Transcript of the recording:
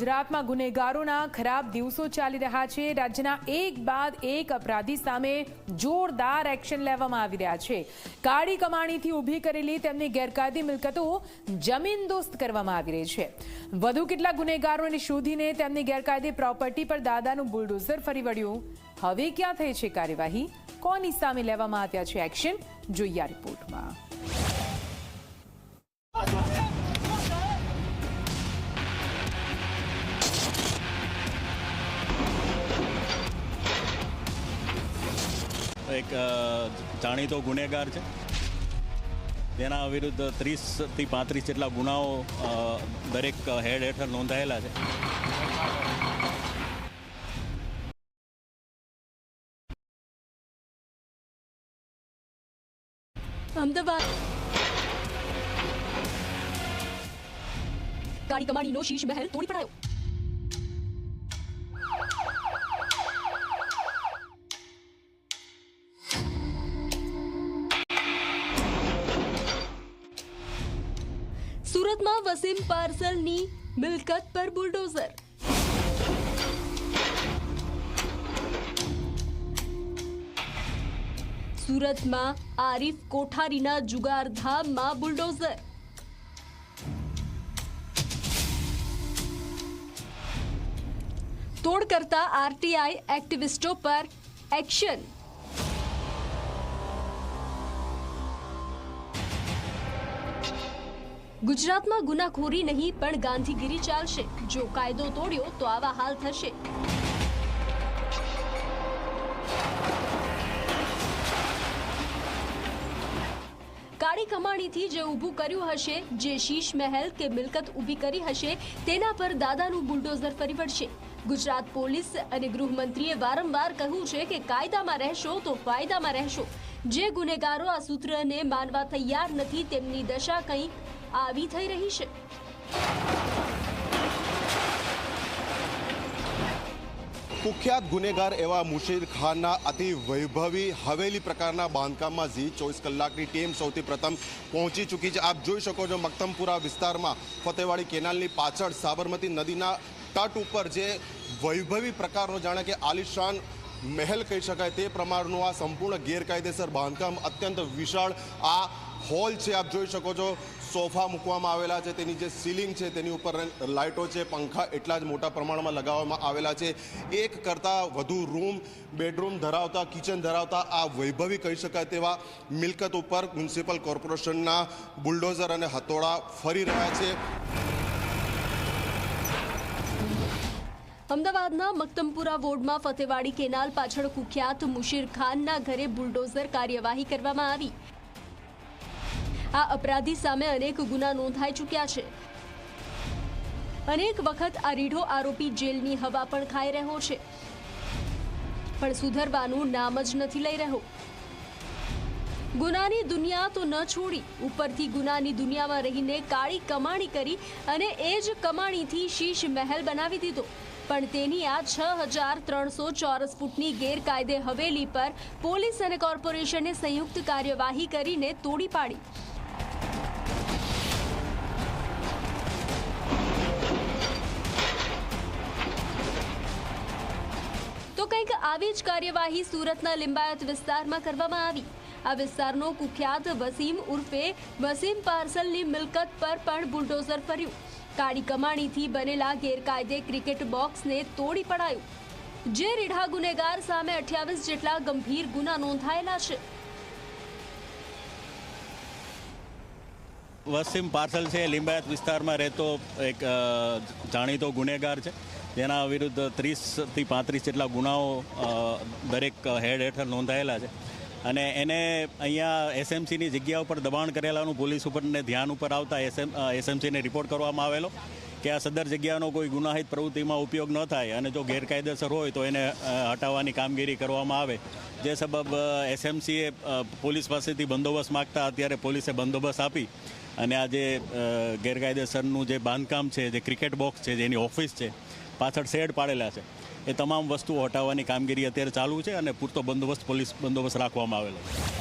ગુજરાતમાં ગુનેગારોના ખરાબ દિવસો ચાલી રહ્યા છે। રાજ્યના એક બાદ એક અપરાધી સામે જોરદાર એક્શન લેવામાં આવી રહ્યા છે। કાળી કમાણીથી ઊભી કરેલી તેમની ગેરકાયદે મિલકતો જમીનદોસ્ત કરવામાં આવી રહી છે। વધુ કેટલાક ગુનેગારોને શોધીને તેમની ગેરકાયદે પ્રોપર્ટી પર દાદાનું બુલડોઝર ફરી વળ્યું। હવે ક્યાં થઈ છે કાર્યવાહી? કોની સામે લેવામાં આવ્યા છે એક્શન? જોઈએ આ રિપોર્ટમાં। એક જાણીતો ગુનેગાર છે, તેના વિરુદ્ધ 30 થી 35 જેટલા ગુનાઓ દરેક હેડ હેઠળ નોંધાયેલા છે। અમદાવાદ કાળી કમાણીનો શીશ મહેલ તોડી પડાયો। સુરતમાં વસીમ પાર્સલની મિલકત પર બુલડોઝર। સુરતમાં આરીફ કોઠારીના જુગારધામમાં બુલડોઝર। તોડ કરતા આરટીઆઈ એક્ટિવિસ્ટો પર એક્શન। ગુજરાતમાં ગુનાખોરી નહીં પણ ગાંધીગીરી ચાલશે। જો કાયદો તોડ્યો તો આવા હાલ થશે। કાળી કમાણીથી જે ઊભું કર્યું હશે, જે શીશ મહેલ કે મિલકત ઊભી કરી હશે, તેના પર દાદાનું બુલડોઝર ફરી વળશે। ગુજરાત પોલીસ અને ગૃહમંત્રીએ વારંવાર કહ્યું છે કે કાયદામાં રહેશો તો ફાયદામાં રહેશો। જે ગુનેગારો આ સૂત્રને માનવા તૈયાર નથી, તેમની દશા કંઈ આવી થઈ રહી છે। કુખ્યાત ગુનેગાર એવા મુશીર ખાનના અતિ વૈભવી હવેલી પ્રકારના બાંધકામમાં ઝી 24 કલાકની ટીમ સૌથી પ્રથમ પહોંચી ચૂકી છે। આપ જોઈ શકો છો મક્તમપુરા વિસ્તારમાં ફતેવાડી કેનાલની પાછળ સાબરમતી નદીના તટ ઉપર જે વૈભવી પ્રકારનો જાણે કે આલિશાન મહેલ કહી શકાય તે પ્રમાણનું આ સંપૂર્ણ ગેરકાયદેસર બાંધકામ અત્યંત વિશાળ આ હોલ છે। આપ જોઈ શકો છો સોફા મૂકવામાં આવેલા છે, તેની જે સીલિંગ છે તેની ઉપર લાઇટો છે, પંખા એટલા જ મોટા પ્રમાણમાં લગાવવામાં આવેલા છે। એક કરતાં વધુ રૂમ, બેડરૂમ ધરાવતા, કિચન ધરાવતા આ વૈભવી કહી શકાય તેવા મિલકત ઉપર મ્યુનિસિપલ કોર્પોરેશનના બુલડોઝર અને હથોડા ફરી રહ્યા છે। અમદાવાદના મક્તમપુરા વોર્ડમાં ફતેવાડી કેનાલ પાછળ કુખ્યાત મુશીર ખાનના ઘરે બુલડોઝર કાર્યવાહી કરવામાં આવી। આ અપરાધી સામે અનેક ગુના નોંધાઈ ચૂક્યા છે। અનેક વખત આ રીઢો આરોપી જેલની હવા પણ ખાઈ રહ્યો છે, પણ સુધરવાનું નામ જ નથી લઈ રહ્યો। ગુનાની દુનિયા તો ન છોડી, ઉપરથી ગુનાની દુનિયામાં રહીને કાળી કમાણી કરી અને એ જ કમાણીથી શીશ મહેલ બનાવી દીધો। પણ તેની આ 6300 ચોરસ ફૂટની ગેરકાયદે હવેલી પર પોલીસ અને કોર્પોરેશને સંયુક્ત કાર્યવાહી કરીને તોડી પાડી। તો કંઈક આવી જ કાર્યવાહી સુરતના લિંબાયત વિસ્તારમાં કરવામાં આવી। આ વિસ્તારનો કુખ્યાત વસીમ ઉર્ફે વસીમ પાર્સલની મિલકત પર પણ બુલડોઝર ફર્યું। કાળી કમાણીથી બનેલા ગેરકાયદે ક્રિકેટ બોક્સને તોડી પડાયું। જે રીઢા ગુનેગાર સામે 28 જેટલા ગંભીર ગુના નોંધાયેલા છે। વસીમ પાર્સલ છે, લિંબાયત વિસ્તારમાં રહેતો એક જાણીતો ગુનેગાર છે। તેના વિરુદ્ધ 30 થી 35 જેટલા ગુનાઓ દરેક હેડ હેઠળ નોંધાયેલા છે અને એને અહીંયા એસએમસીની જગ્યા ઉપર દબાણ કરેલાનું પોલીસ ઉપરને ધ્યાન ઉપર આવતા એસએમસીને રિપોર્ટ કરવામાં આવેલો કે આ સદર જગ્યાનો કોઈ ગુનાહિત પ્રવૃત્તિમાં ઉપયોગ ન થાય અને જો ગેરકાયદેસર હોય તો એને હટાવવાની કામગીરી કરવામાં આવે। જે સબબ એસએમસીએ પોલીસ પાસેથી બંદોબસ્ત માગતા અત્યારે પોલીસે બંદોબસ્ત આપી અને આ જે ગેરકાયદેસરનું જે બાંધકામ છે, જે ક્રિકેટ બોક્સ છે, જેની ઓફિસ છે, પાછળ શેડ પાડેલા છે, એ તમામ વસ્તુઓ હટાવવાની કામગીરી અત્યારે ચાલુ છે અને પૂરતો બંદોબસ્ત, પોલીસ બંદોબસ્ત રાખવામાં આવેલો છે।